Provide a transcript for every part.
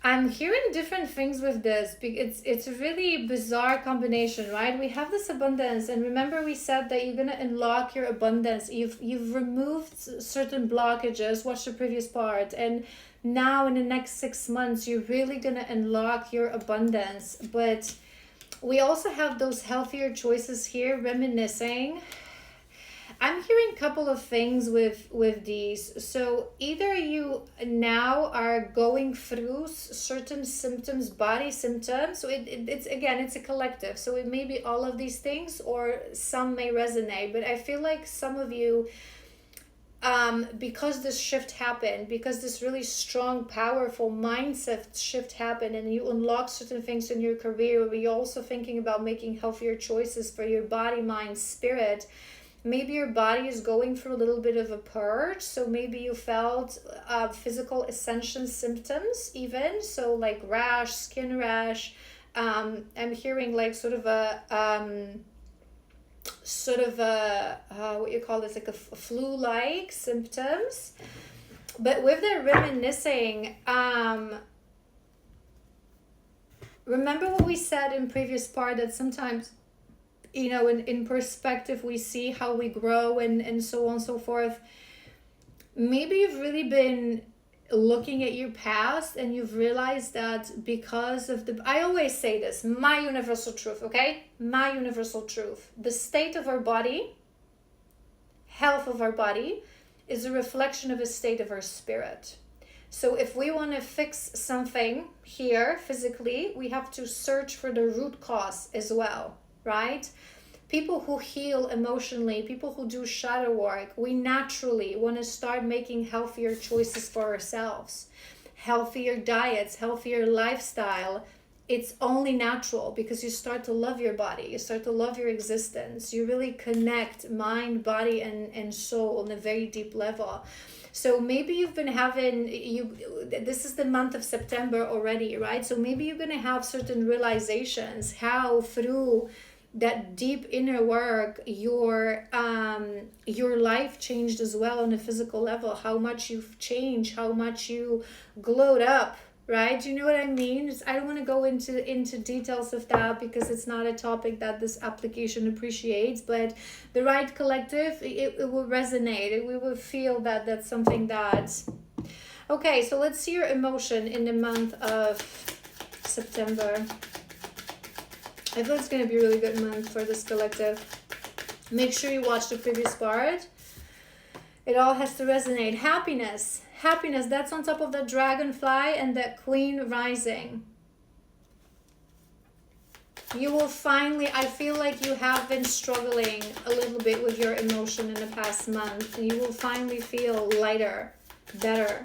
I'm hearing different things with this. It's a really bizarre combination, right? We have this abundance, and remember we said that you're gonna unlock your abundance. You've removed certain blockages. Watch the previous part, and now in the next 6 months, you're really gonna unlock your abundance. But we also have those healthier choices here, reminiscing. I'm hearing a couple of things with these. So either you now are going through certain symptoms, body symptoms. So it's again, it's a collective. So it may be all of these things, or some may resonate. But I feel like some of you, because this shift happened, because this really strong, powerful mindset shift happened, and you unlock certain things in your career, where you're also thinking about making healthier choices for your body, mind, spirit. Maybe your body is going through a little bit of a purge. So maybe you felt physical ascension symptoms, even. So like rash, skin rash. I'm hearing like what you call this, like a flu-like symptoms. But with the reminiscing, remember what we said in previous part, that sometimes, in perspective, we see how we grow, and so on and so forth. Maybe you've really been looking at your past, and you've realized that because of I always say this, my universal truth, okay? My universal truth. The state of our body, health of our body, is a reflection of a state of our spirit. So if we want to fix something here physically, we have to search for the root cause as well. Right? People who heal emotionally, people who do shadow work, we naturally want to start making healthier choices for ourselves. Healthier diets, healthier lifestyle. It's only natural, because you start to love your body, you start to love your existence. You really connect mind, body, and soul on a very deep level. So maybe you've been having, this is the month of September already, right? So maybe you're going to have certain realizations how through that deep inner work, your life changed as well on a physical level. How much you've changed, how much you glowed up, right? Do you know what I mean? I don't want to go into details of that, because it's not a topic that this application appreciates. But the right collective, it will resonate. We will feel that that's something that. Okay, so let's see your emotion in the month of September. I feel it's going to be a really good month for this collective. Make sure you watch the previous part. It all has to resonate. Happiness. Happiness, that's on top of the dragonfly and that queen rising. You will finally, I feel like you have been struggling a little bit with your emotion in the past month. And you will finally feel lighter, better.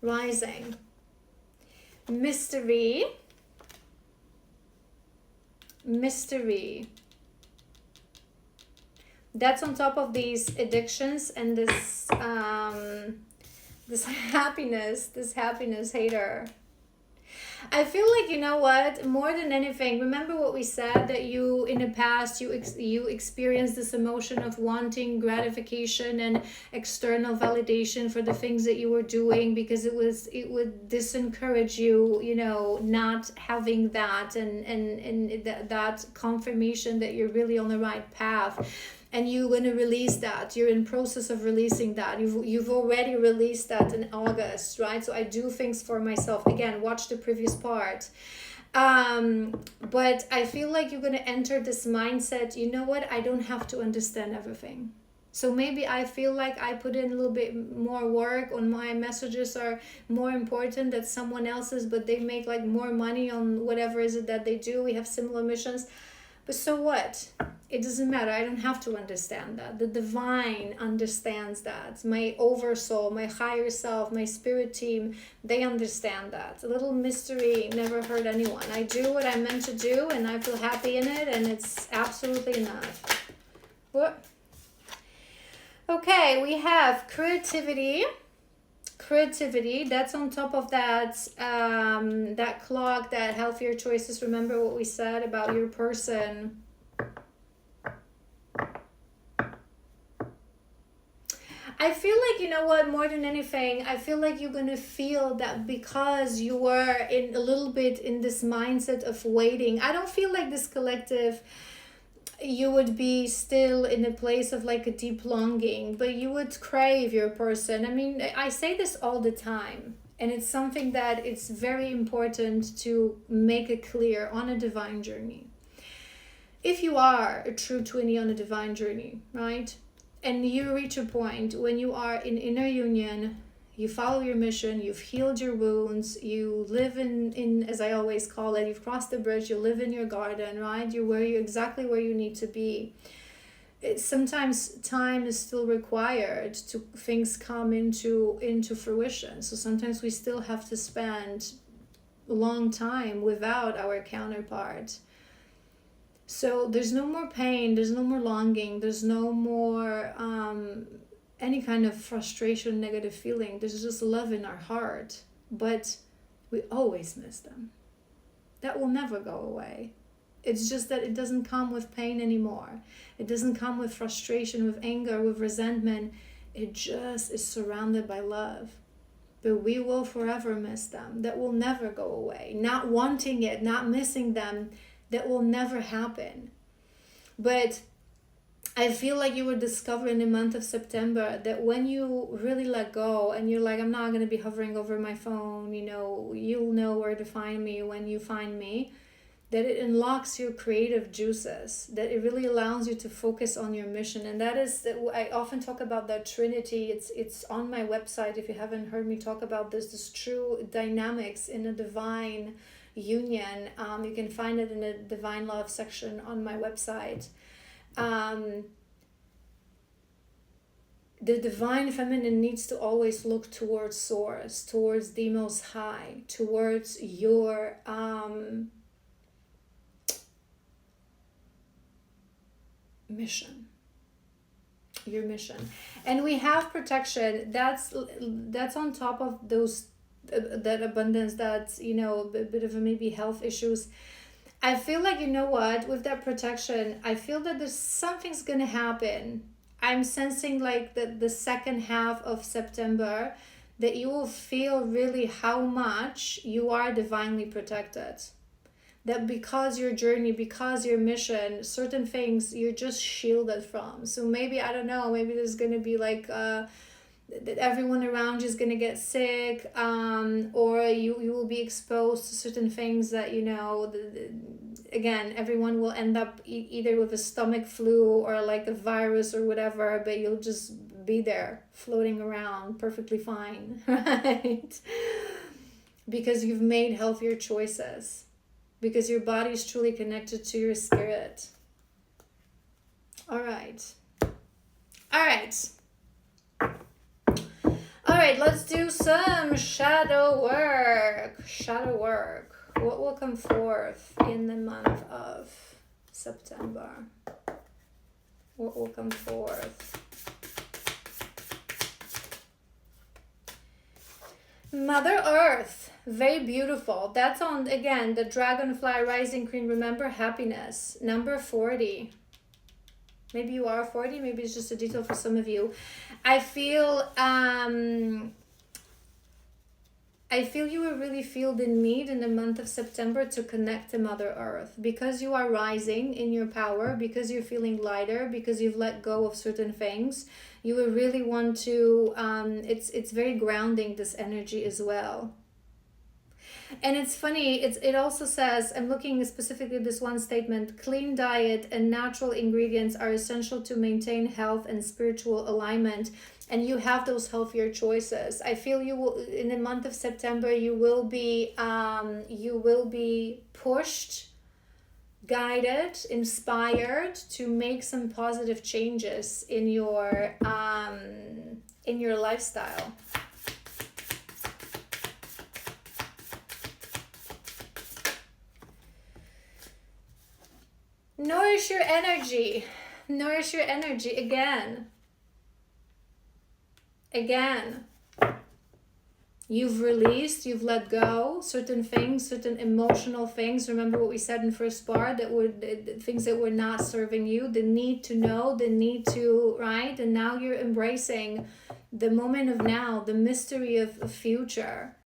Rising. Mystery. Mystery. That's on top of these addictions and this this happiness hater. I feel like, you know what, more than anything, remember what we said, that you in the past you experienced this emotion of wanting gratification and external validation for the things that you were doing, because it would disencourage you, not having that and that confirmation that you're really on the right path. And you're going to release that. You're in process of releasing that. You've already released that in August, right? So I do things for myself. Again, watch the previous part. But I feel like you're going to enter this mindset, you know what? I don't have to understand everything. So maybe I feel like I put in a little bit more work on my messages are more important than someone else's, but they make like more money on whatever is it that they do. We have similar missions. But so what? It doesn't matter. I don't have to understand that. The divine understands that. My oversoul, my higher self, my spirit team, they understand that. A little mystery never hurt anyone. I do what I'm meant to do, and I feel happy in it, and it's absolutely enough. What? Okay, we have creativity. Creativity, that's on top of that that clock, that healthier choices. Remember what we said about your person. I feel like, you know what, more than anything, I feel like you're going to feel that because you are in a little bit in this mindset of waiting. I don't feel like this collective, you would be still in a place of like a deep longing, but you would crave your person. I mean, I say this all the time, and it's something that it's very important to make it clear on a divine journey. If you are a true 20 on a divine journey, right? And you reach a point when you are in inner union, you follow your mission, you've healed your wounds, you live in as I always call it, you've crossed the bridge, you live in your garden, right? You're exactly where you need to be. Sometimes time is still required to things come into fruition. So sometimes we still have to spend a long time without our counterpart. So there's no more pain, there's no more longing, there's no more any kind of frustration, negative feeling. There's just love in our heart, but we always miss them. That will never go away. It's just that it doesn't come with pain anymore. It doesn't come with frustration, with anger, with resentment. It just is surrounded by love. But we will forever miss them. That will never go away. Not wanting it, not missing them, that will never happen. But I feel like you will discover in the month of September that when you really let go and you're like, I'm not going to be hovering over my phone, you'll know where to find me when you find me, that it unlocks your creative juices, that it really allows you to focus on your mission. And that is, I often talk about that Trinity. It's on my website. If you haven't heard me talk about this true dynamics in a divine union. You can find it in the Divine Love section on my website. The divine feminine needs to always look towards source, towards the most high, towards your mission. Your mission. And we have protection. That's on top of those that abundance, that's a bit of a maybe health issues. I feel like, you know what, with that protection, I feel that there's something's gonna happen. I'm sensing like the second half of September that you will feel really how much you are divinely protected. That because your journey, because your mission, certain things you're just shielded from. So maybe, I don't know, maybe there's gonna be like that everyone around you is going to get sick, or you will be exposed to certain things that, again, everyone will end up either with a stomach flu or like a virus or whatever, but you'll just be there floating around perfectly fine, right? Because you've made healthier choices, because your body is truly connected to your spirit. All right. All right, let's do some shadow work. What will come forth in the month of September? What will come forth? Mother Earth, very beautiful. That's on, again, the Dragonfly Rising Queen. Remember, happiness, number 40. Maybe you are 40, maybe it's just a detail for some of you. I feel you will really feel the need in the month of September to connect to Mother Earth, because you are rising in your power, because you're feeling lighter, because you've let go of certain things. You will really want to, it's very grounding, this energy as well. And it's funny, it also says, I'm looking specifically at this one statement, clean diet and natural ingredients are essential to maintain health and spiritual alignment. And you have those healthier choices. I feel you will, in the month of September, you will be pushed, guided, inspired to make some positive changes in your lifestyle. Nourish your energy. Nourish your energy again. You've released, you've let go certain things, certain emotional things. Remember what we said in first part, that were the things that were not serving you, the need to know, the need to, right? And now you're embracing the moment of now, the mystery of the future.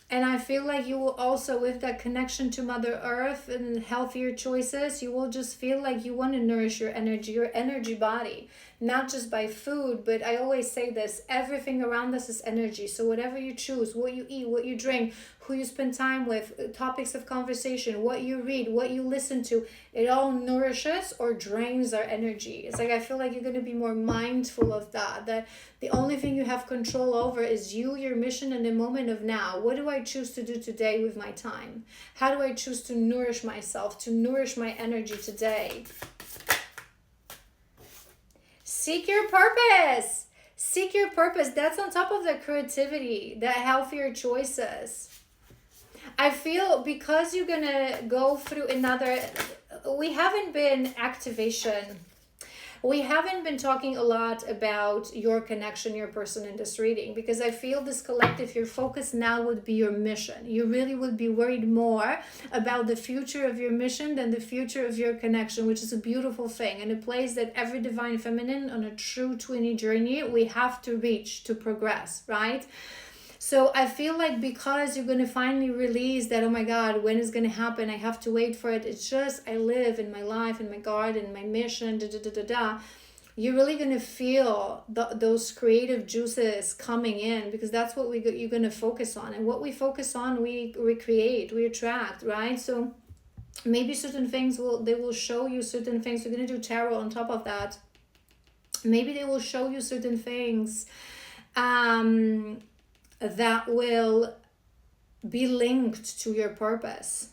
And I feel like you will also, with that connection to Mother Earth and healthier choices, you will just feel like you want to nourish your energy body, not just by food. But I always say this, everything around us is energy. So whatever you choose, what you eat, what you drink, who you spend time with, topics of conversation, what you read, what you listen to, it all nourishes or drains our energy. It's like, I feel like you're going to be more mindful of that the only thing you have control over is you, your mission, and the moment of now. What do I choose to do today with my time? How do I choose to nourish myself, to nourish my energy today? Seek your purpose. Seek your purpose. That's on top of the creativity, the healthier choices. I feel because you're going to go through another, we haven't been talking about your connection, your person in this reading, because I feel this collective, your focus now would be your mission. You really would be worried more about the future of your mission than the future of your connection, which is a beautiful thing, and a place that every divine feminine on a true twinny journey we have to reach to progress, right? So I feel like because you're going to finally release that, oh my God, when is going to happen? I have to wait for it. It's just, I live in my life, in my garden, my mission, You're really going to feel those creative juices coming in, because that's what you're going to focus on. And what we focus on, we create, we attract, right? So maybe certain things they will show you certain things. We're going to do tarot on top of that. Maybe they will show you certain things that will be linked to your purpose.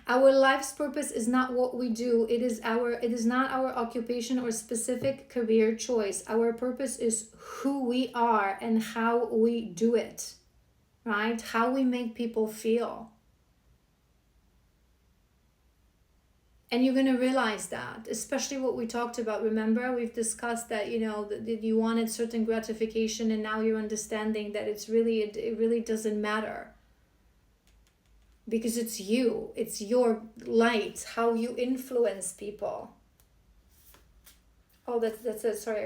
Our life's purpose is not what we do. It is not our occupation or specific career choice. Our purpose is who we are and how we do it, right? How we make people feel. And you're going to realize that, especially what we talked about. Remember, we've discussed that, that you wanted certain gratification, and now you're understanding that it really doesn't matter. Because it's you, it's your light, how you influence people. Oh, that's it. Sorry,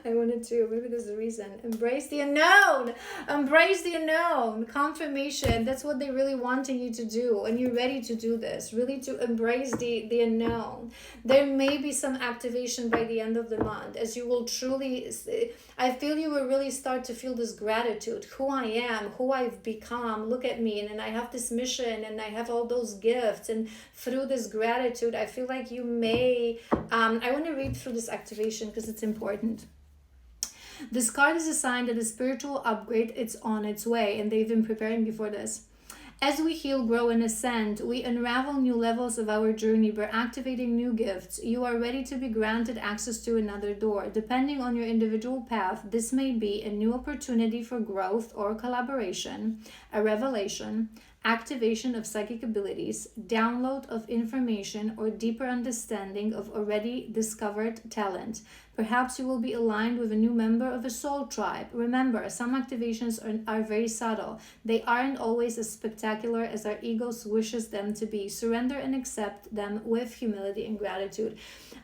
I wanted to, maybe there's a reason. Embrace the unknown. Embrace the unknown. Confirmation. That's what they're really wanting you to do. And you're ready to do this. Really to embrace the unknown. There may be some activation by the end of the month, as you will truly, I feel you will really start to feel this gratitude. Who I am, who I've become. Look at me. And I have this mission, and I have all those gifts. And through this gratitude, I feel like you may, I want to read through this activation because it's important. This card is a sign that a spiritual upgrade is on its way, and they've been preparing you for this. As we heal, grow, and ascend, we unravel new levels of our journey by activating new gifts. You are ready to be granted access to another door. Depending on your individual path, this may be a new opportunity for growth or collaboration, a revelation, activation of psychic abilities, download of information, or deeper understanding of already discovered talent. Perhaps you will be aligned with a new member of a soul tribe. Remember, some activations are very subtle. They aren't always as spectacular as our egos wishes them to be. Surrender and accept them with humility and gratitude.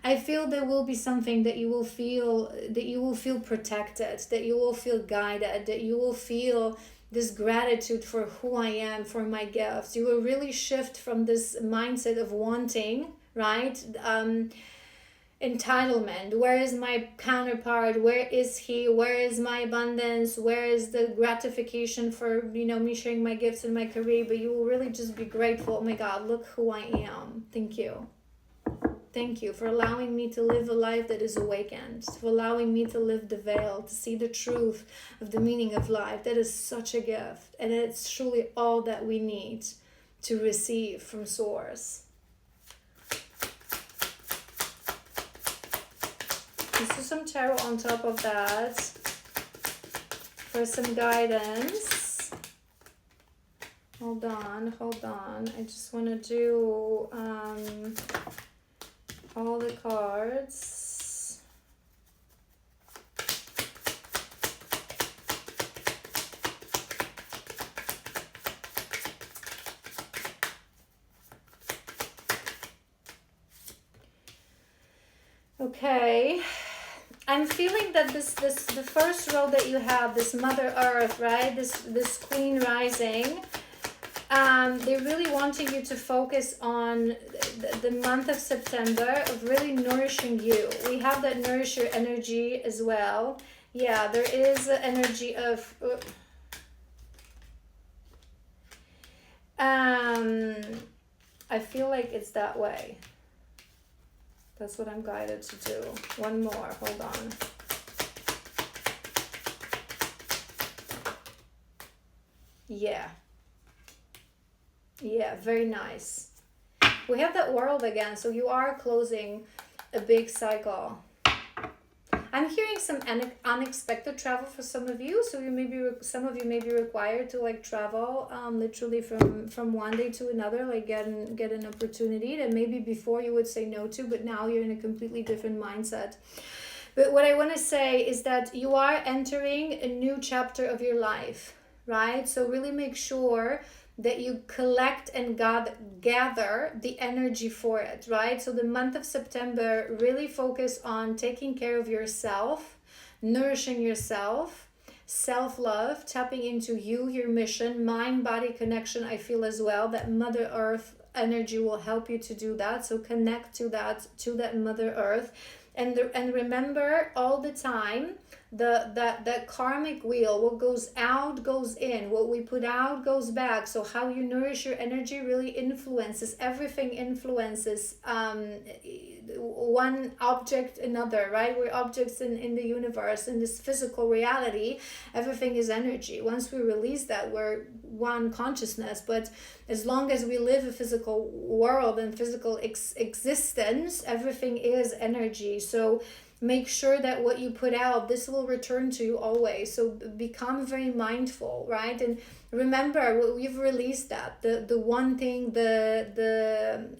I feel there will be something that you will feel protected, that you will feel guided, that you will feel this gratitude for who I am, for my gifts. You will really shift from this mindset of wanting, right? Entitlement. Where is my counterpart? Where is he? Where is my abundance? Where is the gratification for, me sharing my gifts and my career? But you will really just be grateful. Oh my God, look who I am. Thank you. Thank you for allowing me to live a life that is awakened, for allowing me to live the veil, to see the truth of the meaning of life. That is such a gift, and it's truly all that we need to receive from Source. Let's do some tarot on top of that for some guidance. Hold on. I just want to do all the cards. Okay. I'm feeling that this the first role that you have, this Mother Earth, right? This Queen rising. They're really wanting you to focus on the month of September of really nourishing you. We have that nourisher energy as well. Yeah, there is an energy of I feel like it's that way. That's what I'm guided to do. One more, hold on. Yeah. Yeah, very nice. We have that world again, so you are closing a big cycle. I'm hearing some unexpected travel for some of you, so some of you may be required to like travel literally from one day to another, like get an opportunity that maybe before you would say no to, but now you're in a completely different mindset. But what I want to say is that you are entering a new chapter of your life, right? So really make sure that you collect and gather the energy for it, right? So the month of September, really focus on taking care of yourself, nourishing yourself, self-love, tapping into you, your mission, mind-body connection. I feel as well that Mother Earth energy will help you to do that. So connect to that Mother Earth. And remember all the time, the karmic wheel, what goes out goes in, what we put out goes back. So how you nourish your energy really influences everything, influences one object another, right? We're objects in the universe, in this physical reality. Everything is energy. Once we release that, we're one consciousness. But as long as we live a physical world and physical existence, everything is energy. So make sure that what you put out, this will return to you always. So become very mindful, right? And remember, we've released that the one thing, the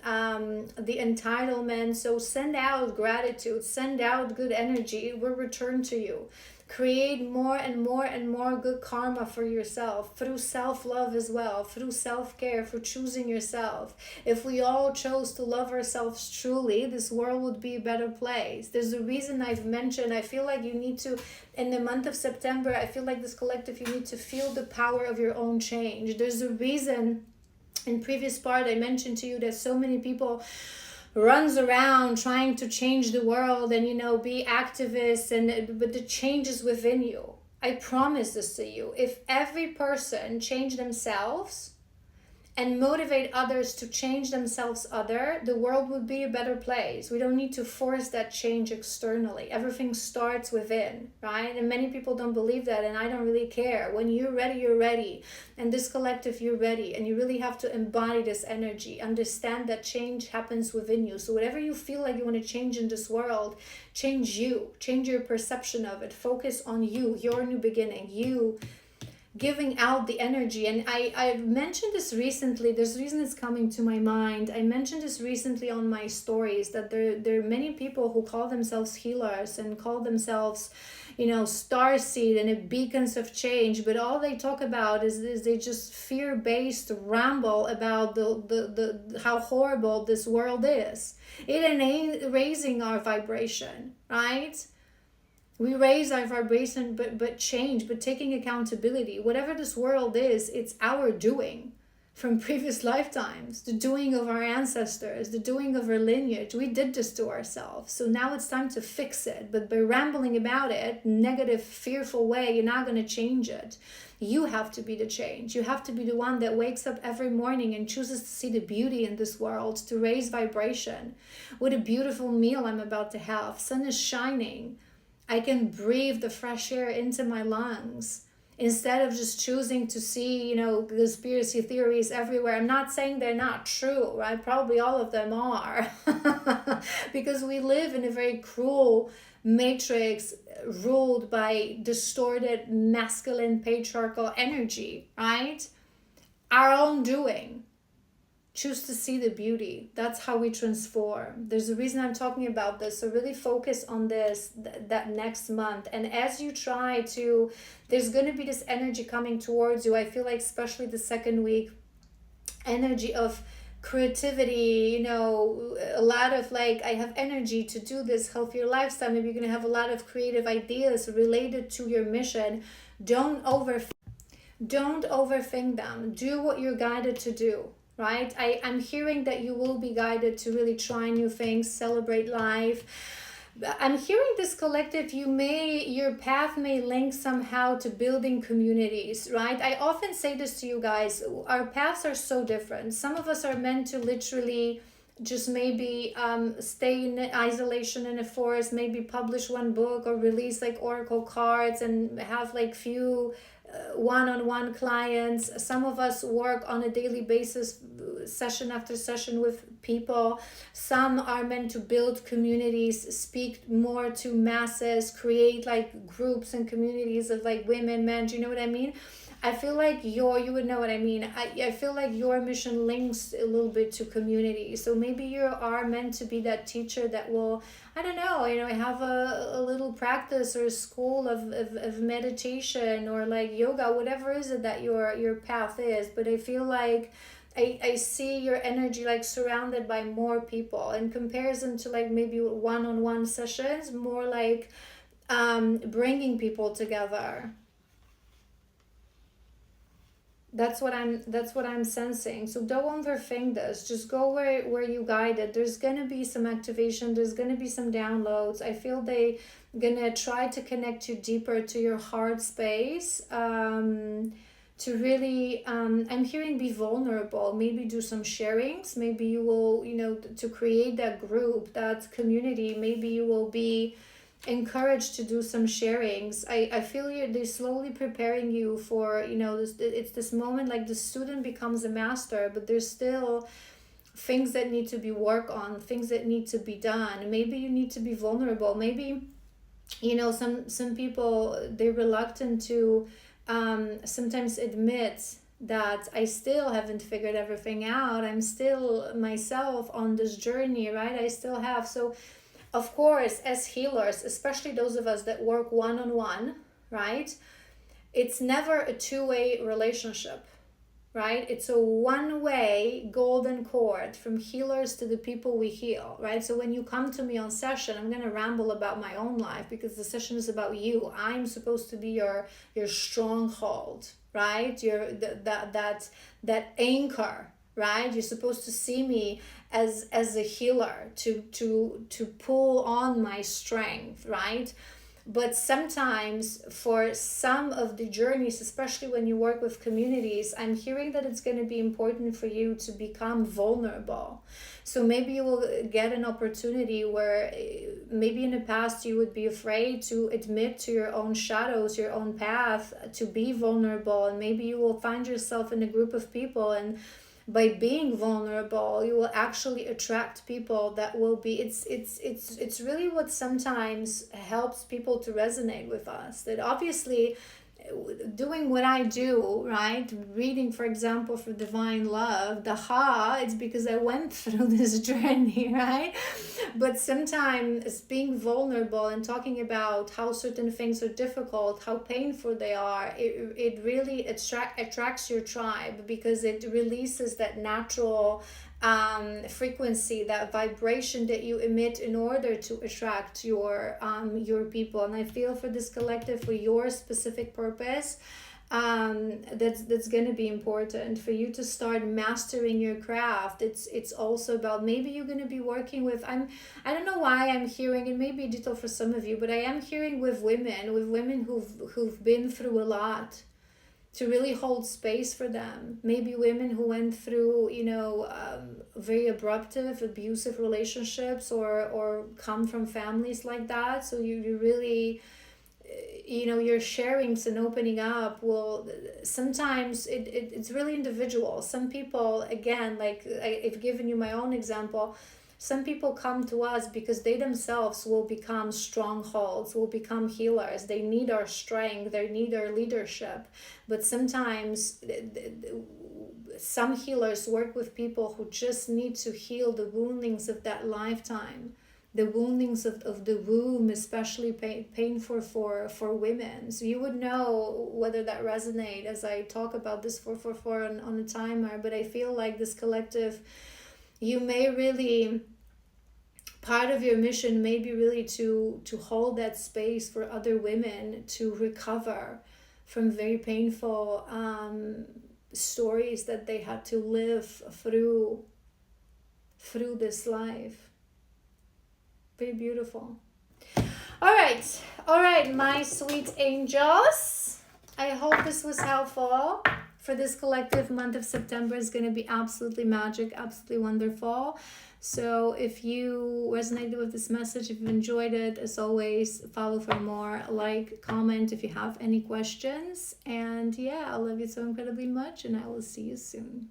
entitlement. So send out gratitude, send out good energy, it will return to you. Create more and more and more good karma for yourself through self-love as well, through self-care, for choosing yourself. If we all chose to love ourselves truly, this world would be a better place. There's a reason I've mentioned, I feel like you need to, in the month of September, I feel like this collective, you need to feel the power of your own change. There's a reason, in previous part I mentioned to you that so many people runs around trying to change the world and be activists, but the change is within you. I promise this to you. If every person changed themselves and motivate others to change themselves the world would be a better place. We don't need to force that change externally. Everything starts within, right? And many people don't believe that, and I don't really care. When you're ready, you're ready. And this collective, you're ready. And you really have to embody this energy. Understand that change happens within you. So whatever you feel like you want to change in this world, change you. Change your perception of it. Focus on you, your new beginning, you giving out the energy. And I mentioned this recently. There's a reason it's coming to my mind. I mentioned this recently on my stories, that there are many people who call themselves healers and call themselves starseed and beacons of change, but all they talk about is they just fear-based ramble about the how horrible this world is. It ain't raising our vibration, right? We raise our vibration, but change, but taking accountability. Whatever this world is, it's our doing from previous lifetimes, the doing of our ancestors, the doing of our lineage. We did this to ourselves. So now it's time to fix it. But by rambling about it, negative, fearful way, you're not going to change it. You have to be the change. You have to be the one that wakes up every morning and chooses to see the beauty in this world, to raise vibration. What a beautiful meal I'm about to have. Sun is shining. I can breathe the fresh air into my lungs instead of just choosing to see, conspiracy theories everywhere. I'm not saying they're not true, right? Probably all of them are. Because we live in a very cruel matrix ruled by distorted masculine patriarchal energy, right? Our own doing. Choose to see the beauty. That's how we transform. There's a reason I'm talking about this. So really focus on this, that next month. And as you try to, there's going to be this energy coming towards you. I feel like especially the second week, energy of creativity, a lot of like, I have energy to do this healthier lifestyle. Maybe you're going to have a lot of creative ideas related to your mission. Don't overthink them. Do what you're guided to do, right? I'm hearing that you will be guided to really try new things, celebrate life. I'm hearing this collective, your path may link somehow to building communities, right? I often say this to you guys. Our paths are so different. Some of us are meant to literally just maybe stay in isolation in a forest, maybe publish one book or release like oracle cards and have like few one-on-one clients. Some of us work on a daily basis, session after session with people. Some are meant to build communities, speak more to masses, create like groups and communities of like women, men. Do you know what I mean? I feel like you would know what I mean. I feel like your mission links a little bit to community. So maybe you are meant to be that teacher that will, I don't know, have a little practice or a school of meditation or like yoga, whatever is it that your path is. But I feel like I see your energy like surrounded by more people in comparison to like maybe one-on-one sessions, more like bringing people together. That's what I'm sensing. So don't overthink this. Just go where you guided. There's gonna be some activation, there's gonna be some downloads. I feel they gonna try to connect you deeper to your heart space. To really I'm hearing be vulnerable, maybe do some sharings. Maybe you will, to create that group, that community, maybe you will be encouraged to do some sharings. I feel they're slowly preparing you for, it's this moment like the student becomes a master, but there's still things that need to be worked on, things that need to be done. Maybe you need to be vulnerable. Maybe, some people, they're reluctant to sometimes admit that I still haven't figured everything out. I'm still myself on this journey, right? I still have. So of course, as healers, especially those of us that work one-on-one, right? It's never a two-way relationship, right? It's a one-way golden cord from healers to the people we heal, right? So when you come to me on session, I'm going to ramble about my own life because the session is about you. I'm supposed to be your stronghold, right? That anchor, right? You're supposed to see me as a healer, to pull on my strength, right? But sometimes for some of the journeys, especially when you work with communities, I'm hearing that it's going to be important for you to become vulnerable. So maybe you will get an opportunity where maybe in the past you would be afraid to admit to your own shadows, your own path, to be vulnerable. And maybe you will find yourself in a group of people, and by being vulnerable you will actually attract people that will be, it's really what sometimes helps people to resonate with us. That obviously doing what I do, right, reading for example for divine love, it's because I went through this journey, right? But sometimes being vulnerable and talking about how certain things are difficult, how painful they are, it really attracts your tribe, because it releases that natural frequency, that vibration that you emit in order to attract your people. And I feel for this collective, for your specific purpose, that's going to be important for you to start mastering your craft. It's also about, maybe you're going to be working with, I don't know why I'm hearing, it may be digital for some of you, but I am hearing with women who've been through a lot, to really hold space for them. Maybe women who went through, very abusive relationships, or come from families like that. So you really, your sharings and opening up will, sometimes it's really individual. Some people, again, like I've given you my own example, some people come to us because they themselves will become strongholds, will become healers. They need our strength, they need our leadership. But sometimes some healers work with people who just need to heal the woundings of that lifetime. the woundings of the womb, especially painful for women. So you would know whether that resonate as I talk about this 444 on a timer. But I feel like this collective, you may really, part of your mission may be really to hold that space for other women to recover from very painful stories that they had to live through this life. Very beautiful. All right, my sweet angels. I hope this was helpful. For this collective month of September is going to be absolutely magic, absolutely wonderful. So if you resonated with this message, if you enjoyed it, as always, follow for more, like, comment if you have any questions. And yeah, I love you so incredibly much, and I will see you soon.